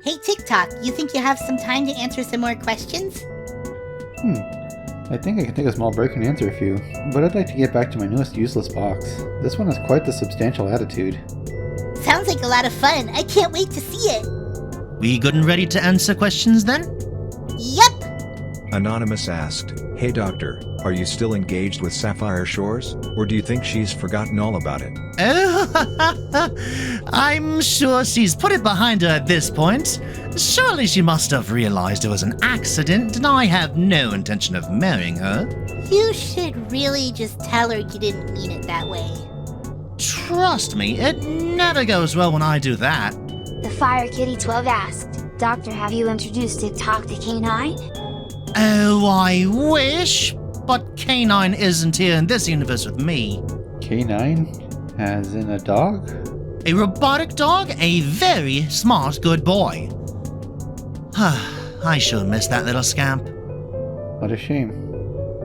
Hey TikTok, you think you have some time to answer some more questions? I think I can take a small break and answer a few, but I'd like to get back to my newest useless box. This one has quite the substantial attitude. Sounds like a lot of fun. I can't wait to see it. We good and ready to answer questions then? Yep. Anonymous asked, "Hey doctor, are you still engaged with Sapphire Shores, or do you think she's forgotten all about it?" Oh, I'm sure she's put it behind her at this point. Surely she must have realized it was an accident, and I have no intention of marrying her. You should really just tell her you didn't mean it that way. Trust me, it never goes well when I do that. The Fire Kitty 12 asked, "Doctor, have you introduced TikTok to K9? Oh, I wish, but K9 isn't here in this universe with me. K9? As in a dog? A robotic dog, a very smart good boy. I sure miss that little scamp. What a shame.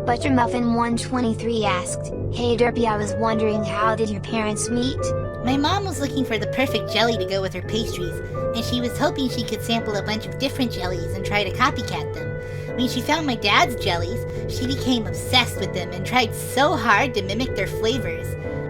Buttermuffin 123 asked, "Hey Derpy, I was wondering, how did your parents meet?" My mom was looking for the perfect jelly to go with her pastries, and she was hoping she could sample a bunch of different jellies and try to copycat them. When she found my dad's jellies, she became obsessed with them and tried so hard to mimic their flavors.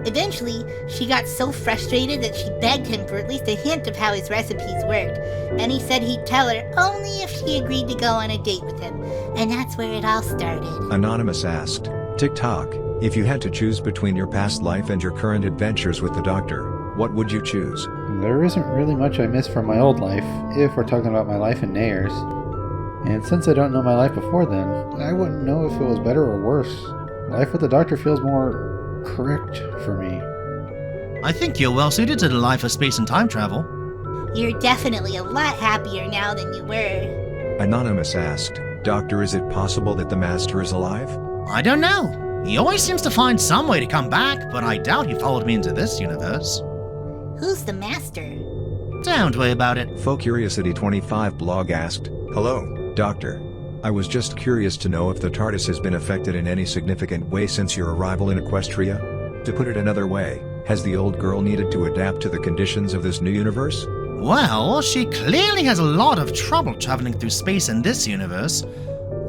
Eventually, she got so frustrated that she begged him for at least a hint of how his recipes worked, and he said he'd tell her only if she agreed to go on a date with him, and that's where it all started. Anonymous asked, "TikTok, if you had to choose between your past life and your current adventures with the doctor, what would you choose?" There isn't really much I miss from my old life, if we're talking about my life in Nayers. And since I don't know my life before then, I wouldn't know if it was better or worse. Life with the doctor feels more correct for me. I think you're well suited to the life of space and time travel. You're definitely a lot happier now than you were. Anonymous asked, "Doctor, is it possible that the Master is alive?" I don't know. He always seems to find some way to come back, but I doubt he followed me into this universe. Who's the master? Don't worry about it. FoCuriosity25 blog asked, "Hello, Doctor. I was just curious to know if the Tardis has been affected in any significant way since your arrival in Equestria? To put it another way, has the old girl needed to adapt to the conditions of this new universe?" Well, she clearly has a lot of trouble traveling through space in this universe.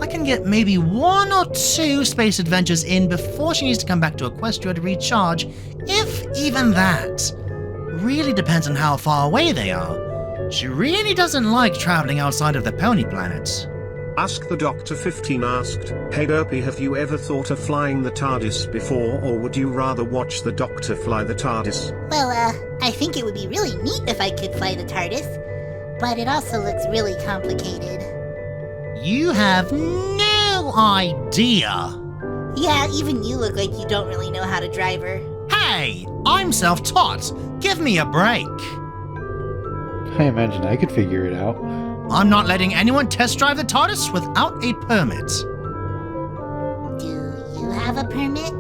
I can get maybe 1 or 2 space adventures in before she needs to come back to Equestria to recharge, if even that. Really depends on how far away they are. She really doesn't like traveling outside of the Pony planets. Ask the Doctor 15 asked, "Hey Derpy, have you ever thought of flying the Tardis before, or would you rather watch the Doctor fly the Tardis?" Well, I think it would be really neat if I could fly the Tardis, but it also looks really complicated. You have no idea. Yeah, even you look like you don't really know how to drive her. Hey, I'm self-taught. Give me a break. I imagine I could figure it out. I'm not letting anyone test drive the TARDIS without a permit. Do you have a permit?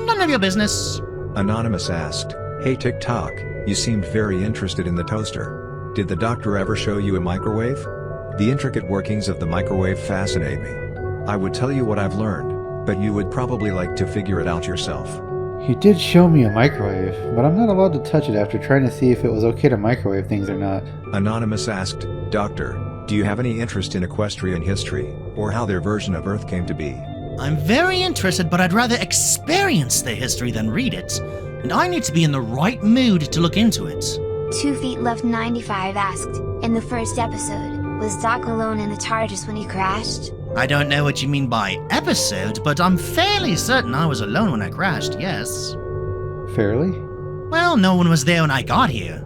None of your business. Anonymous asked, "Hey TikTok, you seemed very interested in the toaster. Did the doctor ever show you a microwave? The intricate workings of the microwave fascinate me. I would tell you what I've learned, but you would probably like to figure it out yourself." He did show me a microwave, but I'm not allowed to touch it after trying to see if it was okay to microwave things or not. Anonymous asked, "Doctor, do you have any interest in equestrian history, or how their version of Earth came to be?" I'm very interested, but I'd rather experience the history than read it, and I need to be in the right mood to look into it. 2 Feet Left 95 asked, "In the first episode, was Doc alone in the TARDIS when he crashed?" I don't know what you mean by episode, but I'm fairly certain I was alone when I crashed, yes. Fairly? Well, no one was there when I got here.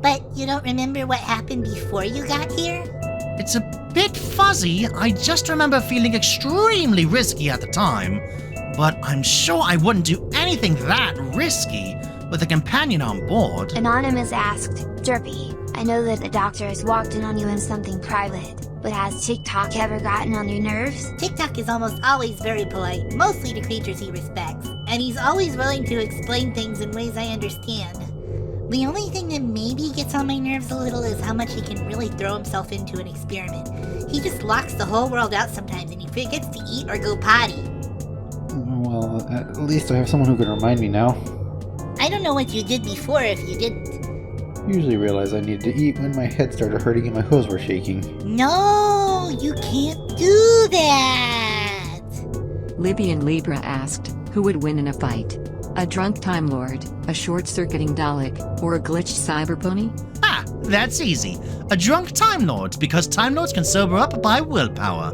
But you don't remember what happened before you got here? It's a bit fuzzy. I just remember feeling extremely risky at the time, but I'm sure I wouldn't do anything that risky with a companion on board. Anonymous asked, "Derpy, I know that the doctor has walked in on you in something private, but has TikTok ever gotten on your nerves?" TikTok is almost always very polite, mostly to creatures he respects, and he's always willing to explain things in ways I understand. The only thing that maybe gets on my nerves a little is how much he can really throw himself into an experiment. He just locks the whole world out sometimes and he forgets to eat or go potty. Well, at least I have someone who can remind me now. I don't know what you did before if you didn't. Usually realized I needed to eat when my head started hurting and my hose were shaking. No, you can't do that! Libby and Libra asked, who would win in a fight? A drunk Time Lord, a short-circuiting Dalek, or a glitched cyber pony? Ah, that's easy. A drunk Time Lord, because Time Lords can sober up by willpower.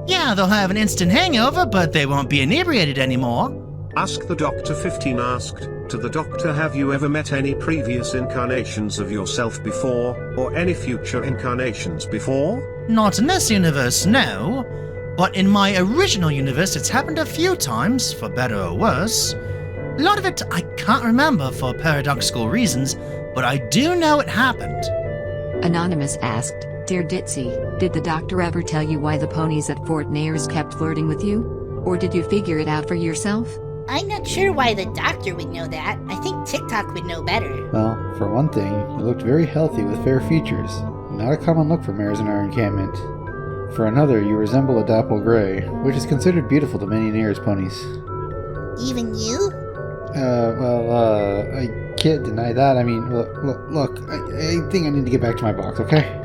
Yeah, they'll have an instant hangover, but they won't be inebriated anymore. Ask the Doctor 15 asked, to the Doctor, have you ever met any previous incarnations of yourself before, or any future incarnations before? Not in this universe, no. But in my original universe, it's happened a few times, for better or worse. A lot of it I can't remember for paradoxical reasons, but I do know it happened. Anonymous asked, Dear Ditzy, did the Doctor ever tell you why the ponies at Fort Nayers kept flirting with you? Or did you figure it out for yourself? I'm not sure why the Doctor would know that. I think TikTok would know better. Well, for one thing, you looked very healthy with fair features. Not a common look for mares in our encampment. For another, you resemble a dapple gray, which is considered beautiful to many Nayers ponies. Even you? I can't deny that. I mean, look, I think I need to get back to my box, okay?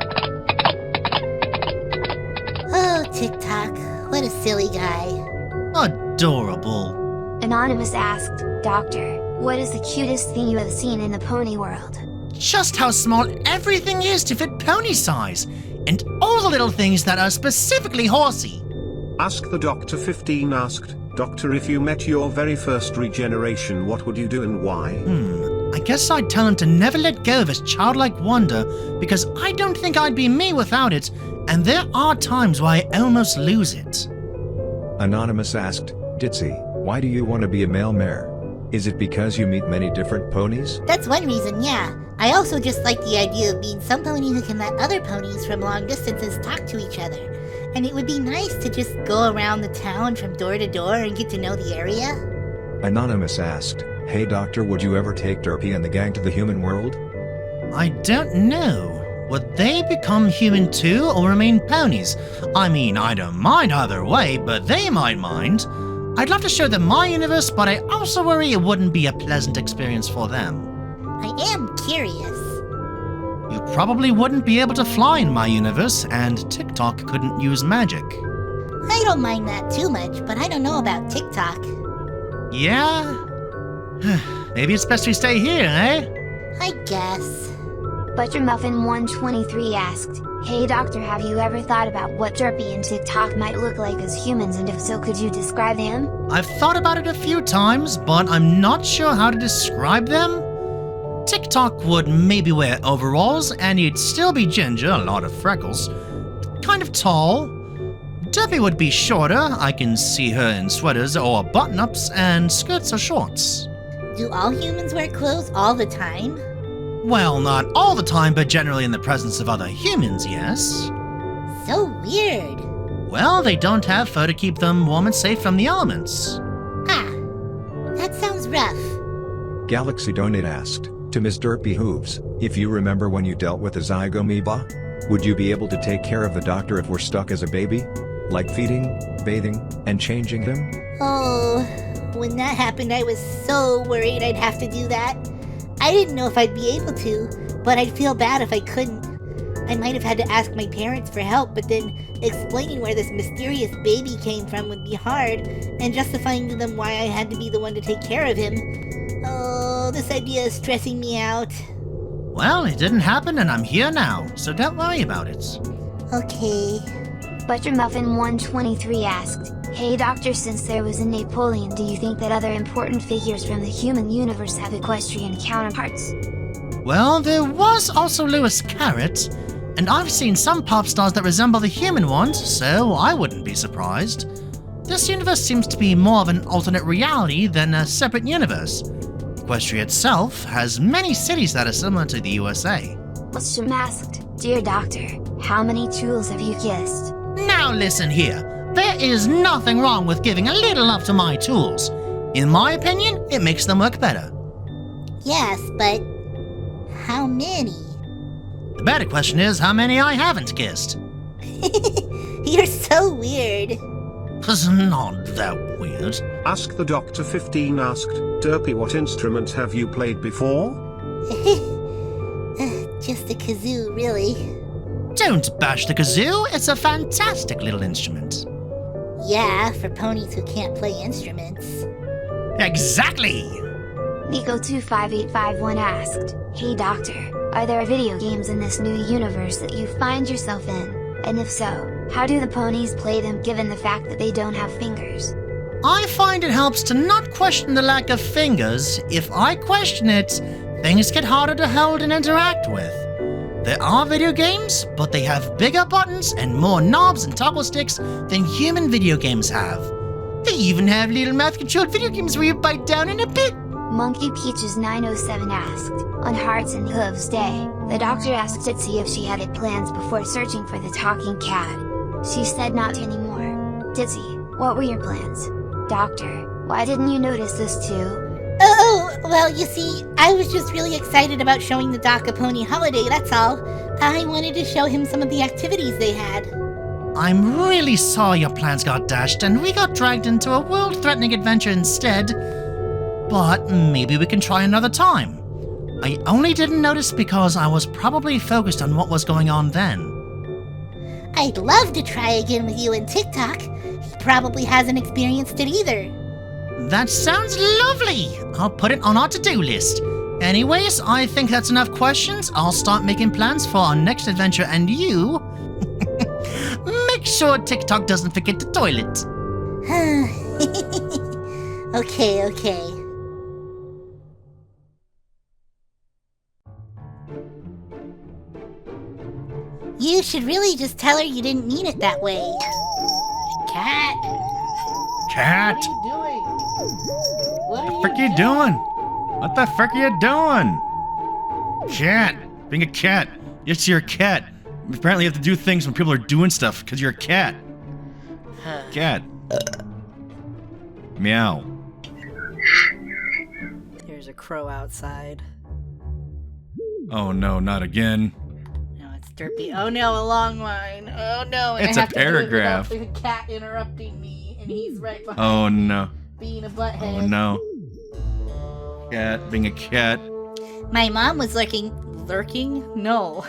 Oh, TikTok. What a silly guy. Adorable. Anonymous asked, Doctor, what is the cutest thing you have seen in the pony world? Just how small everything is to fit pony size, and all the little things that are specifically horsey. Ask the Doctor 15 asked, Doctor, if you met your very first regeneration, what would you do and why? I guess I'd tell him to never let go of his childlike wonder, because I don't think I'd be me without it, and there are times where I almost lose it. Anonymous asked, Ditzy, why do you want to be a male mare? Is it because you meet many different ponies? That's one reason, yeah. I also just like the idea of being some pony who can let other ponies from long distances talk to each other. And it would be nice to just go around the town from door to door and get to know the area. Anonymous asked, Hey Doctor, would you ever take Derpy and the gang to the human world? I don't know. Would they become human too, or remain ponies? I mean, I don't mind either way, but they might mind. I'd love to show them my universe, but I also worry it wouldn't be a pleasant experience for them. I am curious. You probably wouldn't be able to fly in my universe, and TikTok couldn't use magic. I don't mind that too much, but I don't know about TikTok. Yeah? Maybe it's best we stay here, eh? I guess. Buttermuffin123 asked, Hey Doctor, have you ever thought about what Derpy and TikTok might look like as humans, and if so, could you describe them? I've thought about it a few times, but I'm not sure how to describe them. TikTok would maybe wear overalls, and he'd still be ginger, a lot of freckles. Kind of tall. Derpy would be shorter, I can see her in sweaters or button-ups, and skirts or shorts. Do all humans wear clothes all the time? Well, not all the time, but generally in the presence of other humans, yes. So weird. Well, they don't have fur to keep them warm and safe from the elements. Ah, that sounds rough. Galaxy Donate asked, to Miss Derpy Hooves, if you remember when you dealt with the Zygomoeba, would you be able to take care of the Doctor if we're stuck as a baby? Like feeding, bathing, and changing them? Oh, when that happened, I was so worried I'd have to do that. I didn't know if I'd be able to, but I'd feel bad if I couldn't. I might have had to ask my parents for help, but then explaining where this mysterious baby came from would be hard, and justifying to them why I had to be the one to take care of him. Oh, this idea is stressing me out. Well, it didn't happen and I'm here now, so don't worry about it. Okay. Buttermuffin123 asked, Hey Doctor, since there was a Napoleon, do you think that other important figures from the human universe have equestrian counterparts? Well, there was also Lewis Carrot, and I've seen some pop stars that resemble the human ones, so I wouldn't be surprised. This universe seems to be more of an alternate reality than a separate universe. Equestria itself has many cities that are similar to the USA. Whatsham asked, Dear Doctor, how many tools have you kissed? Now listen here. There is nothing wrong with giving a little love to my tools. In my opinion, it makes them work better. Yes, but how many? The better question is how many I haven't kissed. You're so weird. It's not that weird. Ask the Doctor 15 asked, Derpy, what instrument have you played before? kazoo, really. Don't bash the kazoo, it's a fantastic little instrument. Yeah, for ponies who can't play instruments. Exactly! Nico25851 asked, "Hey doctor, are there video games in this new universe that you find yourself in? And if so, how do the ponies play them given the fact that they don't have fingers?" I find it helps to not question the lack of fingers. If I question it, things get harder to hold and interact with. There are video games, but they have bigger buttons and more knobs and toggle sticks than human video games have. They even have little mouth-controlled video games where you bite down in a bit. Monkey Peaches 907 asked, "On Hearts and Hooves Day, the doctor asked Ditsy if she had any plans before searching for the talking cat. She said not anymore. Ditsy, what were your plans? Doctor, why didn't you notice this too?" Oh, well, you see, I was just really excited about showing the doc a pony holiday, that's all. I wanted to show him some of the activities they had. I'm really sorry your plans got dashed and we got dragged into a world-threatening adventure instead. But maybe we can try another time. I only didn't notice because I was probably focused on what was going on then. I'd love to try again with you and TikTok. He probably hasn't experienced it either. That sounds lovely! I'll put it on our to-do list. Anyways, I think that's enough questions. I'll start making plans for our next adventure and you... make sure TikTok doesn't forget the toilet. Okay. You should really just tell her you didn't mean it that way. Cat. Cat! What are you doing? What the frick are you doing? What the frick are you doing? Cat! Being a cat. Yes, you're a cat. Apparently you have to do things when people are doing stuff because you're a cat. Cat. Meow. There's a crow outside. Oh no, not again. No, it's Derpy. Oh no, a long line. Oh no, and It's I a have to do it paragraph. without the cat interrupting me, and he's right behind Oh me, no. being a butthead. Oh no. Cat, being a cat. My mom was lurking. Lurking? No.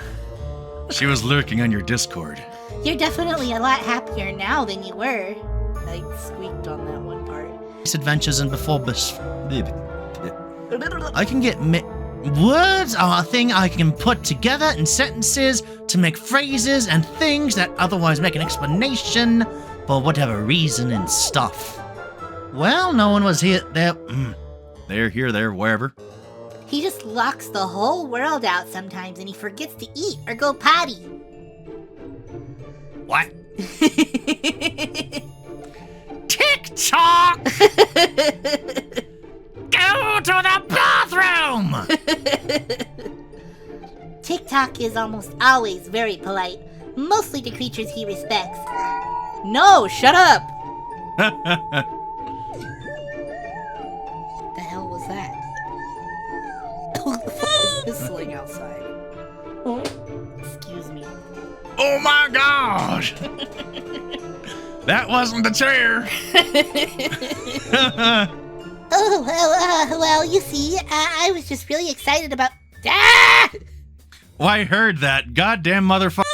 She was lurking on your Discord. You're definitely a lot happier now than you were. I squeaked on that one part. Adventures and before I can get words are a thing I can put together in sentences to make phrases and things that otherwise make an explanation for whatever reason and stuff. Well, no one was here. There, here, there, wherever. He just locks the whole world out sometimes and he forgets to eat or go potty. What? TikTok! Go to the bathroom! TikTok is almost always very polite, mostly to creatures he respects. No, shut up! What the hell was that? Whistling outside. Oh, excuse me. Oh my gosh! That wasn't the chair! Well, you see, I was just really excited about... Ah! Well, I heard that. Goddamn motherfucker.